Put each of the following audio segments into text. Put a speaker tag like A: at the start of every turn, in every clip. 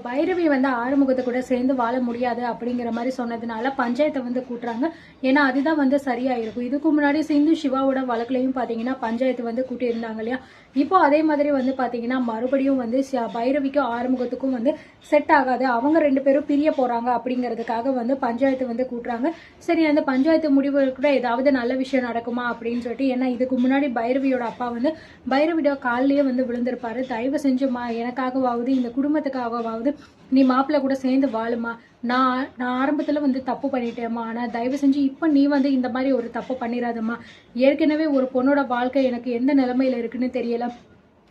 A: பைரவி வந்து ஆறுமுகத்தை கூட சேர்ந்து வாழ முடியாது அப்படிங்கிற மாதிரி சொன்னதுனால பஞ்சாயத்தை வந்து கூட்டுறாங்க. ஏன்னா அதுதான் வந்து சரியா இருக்கும். இதுக்கு முன்னாடி சிந்து சிவாவோட வழக்குலையும் பாத்தீங்கன்னா பஞ்சாயத்து வந்து கூட்டி இருந்தாங்க இல்லையா. இப்போ அதே மாதிரி வந்து பாத்தீங்கன்னா மறுபடியும் வந்து பைரவிக்கும் ஆறுமுகத்துக்கும் வந்து செட் ஆகாது, அவங்க 2 பேரும் பிரிய போறாங்க அப்படிங்கிறதுக்காக வந்து பஞ்சாயத்து வந்து கூட்டுறாங்க. சரி, அந்த பஞ்சாயத்து முடிவு கூட ஏதாவது நல்ல விஷயம் நடக்குமா அப்படின்னு சொல்லிட்டு, ஏன்னா இதுக்கு முன்னாடி பைரவியோட அப்பா வந்து பைரவியோட காலிலேயே வந்து விழுந்திருப்பாரு. தயவு செஞ்சுமா எனக்காகவாவது இந்த குடும்பத்துக்காகவாவது நீ மாப்பிள்ள கூட சேர்ந்து வாழுமா. நான் ஆரம்பத்துல வந்து தப்பு பண்ணிட்டேம்மா. ஆனா தயவு செஞ்சு இப்ப நீ வந்து இந்த மாதிரி ஒரு தப்பு பண்ணிடாதம்மா. ஏற்கனவே ஒரு பொண்ணோட வாழ்க்கை எனக்கு எந்த நிலைமையில இருக்குன்னு தெரியல.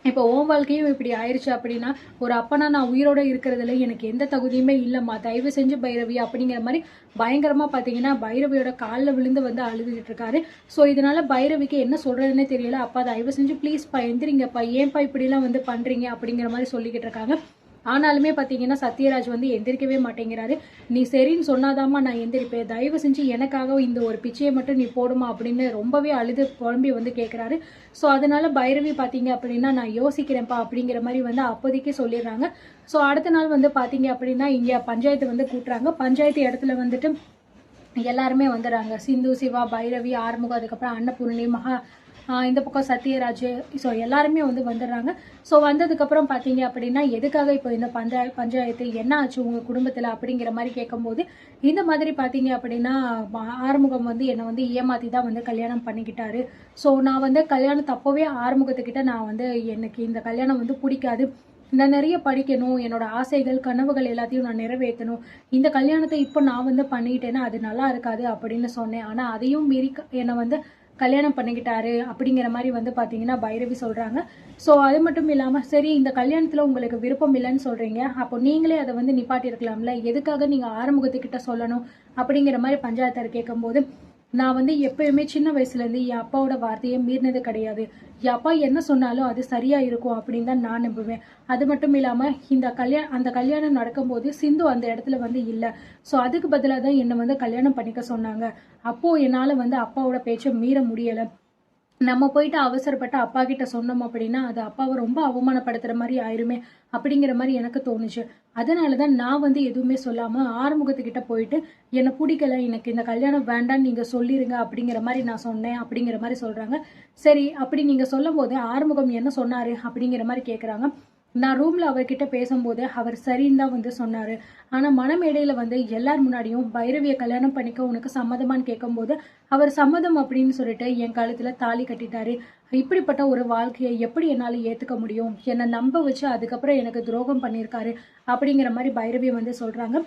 A: இப்போ உன் வாழ்க்கையும் இப்படி ஆயிடுச்சு அப்படின்னா ஒரு அப்பனா நான் உயிரோட இருக்கிறதுல எனக்கு எந்த தகுதியுமே இல்லைம்மா. தயவு செஞ்சு பைரவி அப்படிங்கிற மாதிரி பயங்கரமா பாத்தீங்கன்னா பைரவியோட காலில் விழுந்து வந்து அழுதுகிட்டு இருக்காரு. ஸோ இதனால பைரவிக்கு என்ன சொல்றதுன்னே தெரியல. அப்பா தயவு செஞ்சு ப்ளீஸ்ப்பா எந்திரிங்கப்பா, ஏன்பா இப்படிலாம் வந்து பண்றீங்க அப்படிங்கிற மாதிரி சொல்லிக்கிட்டு இருக்காங்க. ஆனாலுமே பாத்தீங்கன்னா சத்யராஜ் வந்து எந்திரிக்கவே மாட்டேங்கிறாரு. நீ சரின்னு சொன்னாதாமா நான் எந்திரிப்பேன், தயவு செஞ்சு எனக்காக இந்த ஒரு பிச்சையை மட்டும் நீ போடுமா அப்படின்னு ரொம்பவே அழுது புலம்பி வந்து கேட்கிறாரு. ஸோ அதனால பைரவி பாத்தீங்க அப்படின்னா நான் யோசிக்கிறேன்ப்பா அப்படிங்கிற மாதிரி வந்து அப்போதைக்கு சொல்லிடுறாங்க. ஸோ அடுத்த நாள் வந்து பாத்தீங்க அப்படின்னா இங்க பஞ்சாயத்து வந்து கூட்டுறாங்க. பஞ்சாயத்து இடத்துல வந்துட்டு எல்லாருமே வந்துடுறாங்க. சிந்து, சிவா, பைரவி, ஆறுமுகம், அதுக்கப்புறம் அன்னபூர்ணி, மகா, இந்த பக்கம் சத்யராஜ். ஸோ எல்லாருமே வந்து வந்துடுறாங்க. ஸோ வந்ததுக்கப்புறம் பார்த்தீங்க அப்படின்னா எதுக்காக இப்போ இந்த பஞ்சாயத்து என்ன ஆச்சு உங்கள் குடும்பத்தில் அப்படிங்கிற மாதிரி கேட்கும்போது, இந்த மாதிரி பார்த்தீங்க அப்படின்னா ஆறுமுகம் வந்து என்னை வந்து ஏமாற்றி தான் வந்து கல்யாணம் பண்ணிக்கிட்டாரு. ஸோ நான் வந்து கல்யாணம் தப்பவே ஆறுமுகத்துக்கிட்ட நான் வந்து எனக்கு இந்த கல்யாணம் வந்து பிடிக்காது, நான் நிறைய படிக்கணும், என்னோட ஆசைகள் கனவுகள் எல்லாத்தையும் நான் நிறைவேற்றணும், இந்த கல்யாணத்தை இப்போ நான் வந்து பண்ணிக்கிட்டேன்னா அது நல்லா இருக்காது அப்படின்னு சொன்னேன். ஆனால் அதையும் மீறி என்னை வந்து கல்யாணம் பண்ணிக்கிட்டாரு அப்படிங்கிற மாதிரி வந்து பார்த்தீங்கன்னா பைரவி சொல்கிறாங்க. ஸோ அது மட்டும் இல்லாமல் சரி இந்த கல்யாணத்தில் உங்களுக்கு விருப்பம் இல்லைன்னு சொல்கிறீங்க, அப்போ நீங்களே அதை வந்து நிப்பாட்டியிருக்கலாம்ல, எதுக்காக நீங்கள் ஆறுமுகத்துக்கிட்ட சொல்லணும் அப்படிங்கிற மாதிரி பஞ்சாயத்தார் கேட்கும்போது, நான் வந்து எப்பயுமே சின்ன வயசுலேருந்து என் அப்பாவோட வார்த்தையை மீறினது கிடையாது, என் அப்பா என்ன சொன்னாலும் அது சரியா இருக்கும் அப்படின்னு தான் நான் நம்புவேன். அது மட்டும் இல்லாமல் அந்த கல்யாணம் நடக்கும்போது சிந்து அந்த இடத்துல வந்து இல்லை. ஸோ அதுக்கு பதிலாக தான் என்னை வந்து கல்யாணம் பண்ணிக்க சொன்னாங்க. அப்போது என்னால் வந்து அப்பாவோட பேச்சை மீற முடியலை. நம்ம போயிட்டு அவசரப்பட்டு அப்பா கிட்ட சொன்னோம் அப்படின்னா அது அப்பாவை ரொம்ப அவமானப்படுத்துற மாதிரி ஆயிருமே அப்படிங்கிற மாதிரி எனக்கு தோணுச்சு. அதனாலதான் நான் வந்து எதுவுமே சொல்லாம ஆறுமுகத்துக்கிட்ட போயிட்டு என்னை பிடிக்கல, எனக்கு இந்த கல்யாணம் வேண்டான்னு நீங்க சொல்லிருங்க அப்படிங்கிற மாதிரி நான் சொன்னேன் அப்படிங்கிற மாதிரி சொல்றாங்க. சரி, அப்படி நீங்க சொல்லும் போது ஆறுமுகம் என்ன சொன்னாரு அப்படிங்கிற மாதிரி கேக்குறாங்க. நான் ரூம்ல அவர்கிட்ட பேசும்போது அவர் சரின்னு தான் வந்து சொன்னாரு. ஆனா மனமேடையில வந்து எல்லார் முன்னாடியும் பைரவியை கல்யாணம் பண்ணிக்க உனக்கு சம்மதமான்னு கேட்கும்போது அவர் சம்மதம் அப்படின்னு சொல்லிட்டு என் கழுத்துல தாலி கட்டிட்டாரு. இப்படிப்பட்ட ஒரு வாழ்க்கையை எப்படி என்னால ஏத்துக்க முடியும், என்னை நம்ப வச்சு அதுக்கப்புறம் எனக்கு துரோகம் பண்ணியிருக்காரு அப்படிங்கிற மாதிரி பைரவி வந்து சொல்றாங்க.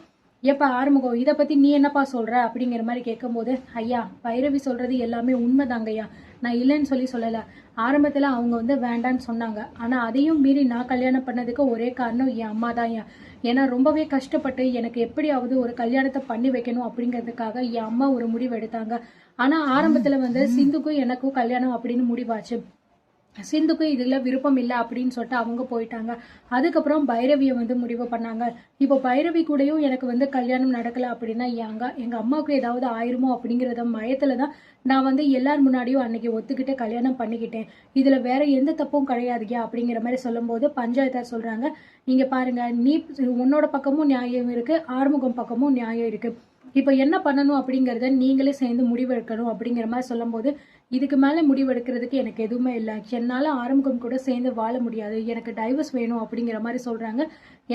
A: எப்ப ஆறுமுகம் இதை பத்தி நீ என்னப்பா சொல்ற அப்படிங்கிற மாதிரி கேட்கும்போது, ஐயா பைரவி சொல்றது எல்லாமே உண்மைதாங்க ஐயா, நான் இல்லைன்னு சொல்லல. ஆரம்பத்துல அவங்க வந்து வேண்டான்னு சொன்னாங்க, ஆனா அதையும் மீறி நான் கல்யாணம் பண்ணதுக்கு ஒரே காரணம் என் அம்மா தான் ஐயா. ஏன்னா ரொம்பவே கஷ்டப்பட்டு எனக்கு எப்படியாவது ஒரு கல்யாணத்தை பண்ணி வைக்கணும் அப்படிங்கிறதுக்காக என் அம்மா ஒரு முடிவு எடுத்தாங்க. ஆனா ஆரம்பத்துல வந்து சிந்துக்கும் எனக்கும் கல்யாணம் அப்படின்னு முடிவாச்சு. சிந்துக்கு இதுல விருப்பம் இல்லை அப்படின்னு சொல்லிட்டு அவங்க போயிட்டாங்க. அதுக்கப்புறம் பைரவியை வந்து முடிவு பண்ணாங்க. இப்போ பைரவி கூடயும் எனக்கு வந்து கல்யாணம் நடக்கல அப்படின்னா எங்க அம்மாவுக்கு ஏதாவது ஆயிருமோ அப்படிங்கிறத பயத்துலதான் நான் வந்து எல்லார் முன்னாடியும் அன்னைக்கு ஒத்துக்கிட்டு கல்யாணம் பண்ணிக்கிட்டேன். இதுல வேற எந்த தப்பும் கிடையாதுயா அப்படிங்கிற மாதிரி சொல்லும் போது பஞ்சாயத்தார் சொல்றாங்க, நீங்க பாருங்க, நீ உன்னோட பக்கமும் நியாயம் இருக்கு, ஆறுமுகம் பக்கமும் நியாயம் இருக்கு, இப்போ என்ன பண்ணணும் அப்படிங்கறத நீங்களே சேர்ந்து முடிவெடுக்கணும் அப்படிங்கிற மாதிரி சொல்லும் போது, இதுக்கு மேல முடிவெடுக்கிறதுக்கு எனக்கு எதுவுமே இல்லை, என்னால ஆறுமுகம் கூட சேர்ந்து வாழ முடியாது, எனக்கு டைவர்ஸ் வேணும் அப்படிங்கிற மாதிரி சொல்றாங்க.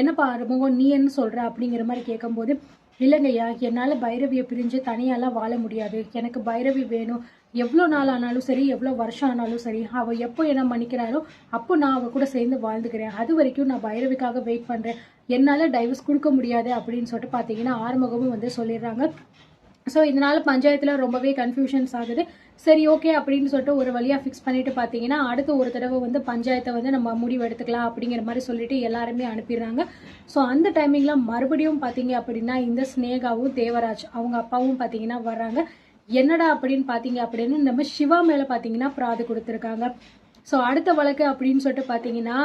A: என்னப்பா ஆறுமுகம் நீ என்ன சொல்ற அப்படிங்கிற மாதிரி கேட்கும்போது, இல்லைங்கய்யா என்னால பைரவியை பிரிஞ்சு தனியாலாம் வாழ முடியாது, எனக்கு பைரவி வேணும், எவ்வளோ நாள் ஆனாலும் சரி எவ்வளோ வருஷம் ஆனாலும் சரி அவ எப்போ என்ன மன்னிக்கிறாரோ அப்போ நான் அவ கூட சேர்ந்து வாழ்ந்துக்கிறேன், அது வரைக்கும் நான் பைரவிக்காக வெயிட் பண்றேன், என்னால டைவர்ஸ் கொடுக்க முடியாது அப்படின்னு சொல்லிட்டு பாத்தீங்கன்னா ஆறுமுகமும் வந்து சொல்லிடுறாங்க. ஸோ இதனால பஞ்சாயத்துல ரொம்பவே கன்ஃபியூஷன்ஸ் ஆகுது. சரி ஓகே அப்படின்னு சொல்லிட்டு ஒரு வழியா ஃபிக்ஸ் பண்ணிட்டு பாத்தீங்கன்னா அடுத்த ஒரு தடவை வந்து பஞ்சாயத்தை வந்து நம்ம முடிவு எடுத்துக்கலாம் அப்படிங்கிற மாதிரி சொல்லிட்டு எல்லாருமே அனுப்பிடுறாங்க. ஸோ அந்த டைமிங்ல மறுபடியும் பாத்தீங்க அப்படின்னா இந்த ஸ்னேகாவும் தேவராஜ் அவங்க அப்பாவும் பாத்தீங்கன்னா வர்றாங்க. என்னடா அப்படின்னு பாத்தீங்க அப்படின்னு நம்ம சிவா மேல பாத்தீங்கன்னா பிராது கொடுத்துருக்காங்க. ஸோ அடுத்த வழக்கு அப்படின்னு சொல்லிட்டு பாத்தீங்கன்னா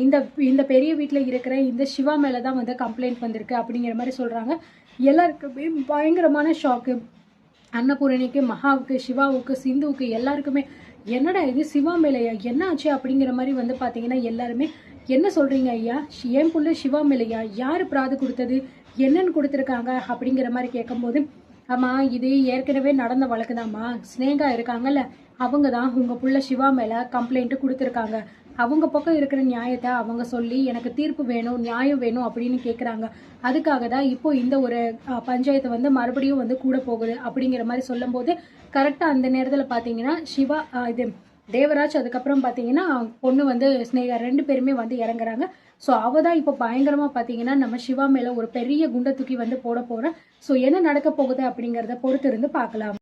A: இந்த இந்த பெரிய வீட்டில் இருக்கிற இந்த சிவா மேலதான் வந்து கம்ப்ளைண்ட் வந்திருக்கு அப்படிங்கிற மாதிரி சொல்றாங்க. எல்லாருக்குமே பயங்கரமான ஷாக்கு. அன்னபூரணிக்கு, மகாவுக்கு, சிவாவுக்கு, சிந்துவுக்கு எல்லாருக்குமே என்னடா இது சிவா மேலையா என்ன ஆச்சு அப்படிங்கிற மாதிரி வந்து பாத்தீங்கன்னா எல்லாருமே என்ன சொல்றீங்க ஐயா? என் புள்ள சிவா மேலையா யாரு பிராது கொடுத்தது, என்னன்னு கொடுத்துருக்காங்க அப்படிங்கிற மாதிரி கேட்கும்போது, ஆமா இது ஏற்கனவே நடந்த வழக்குதாம்மா. ஸ்னேகா இருக்காங்கல்ல, அவங்க தான் உங்க புள்ள சிவா மேல கம்ப்ளைண்ட் கொடுத்துருக்காங்க. அவங்க பக்கம் இருக்கிற நியாயத்தை அவங்க சொல்லி எனக்கு தீர்ப்பு வேணும், நியாயம் வேணும் அப்படின்னு கேட்குறாங்க. அதுக்காக தான் இப்போ இந்த ஒரு பஞ்சாயத்து வந்து மறுபடியும் வந்து கூட போகுது அப்படிங்கிற மாதிரி சொல்லும்போது, கரெக்டாக அந்த நேரத்தில் பார்த்தீங்கன்னா சிவா இது தேவராஜ், அதுக்கப்புறம் பார்த்தீங்கன்னா பொண்ணு வந்து ஸ்னேகா 2 பேருமே வந்து இறங்குறாங்க. ஸோ அவ தான் இப்போ பயங்கரமா பார்த்தீங்கன்னா நம்ம சிவா மேல ஒரு பெரிய குண்டை தூக்கி வந்து போட போறா. ஸோ என்ன நடக்க போகுது அப்படிங்கிறத பொறுத்து இருந்து பார்க்கலாம்.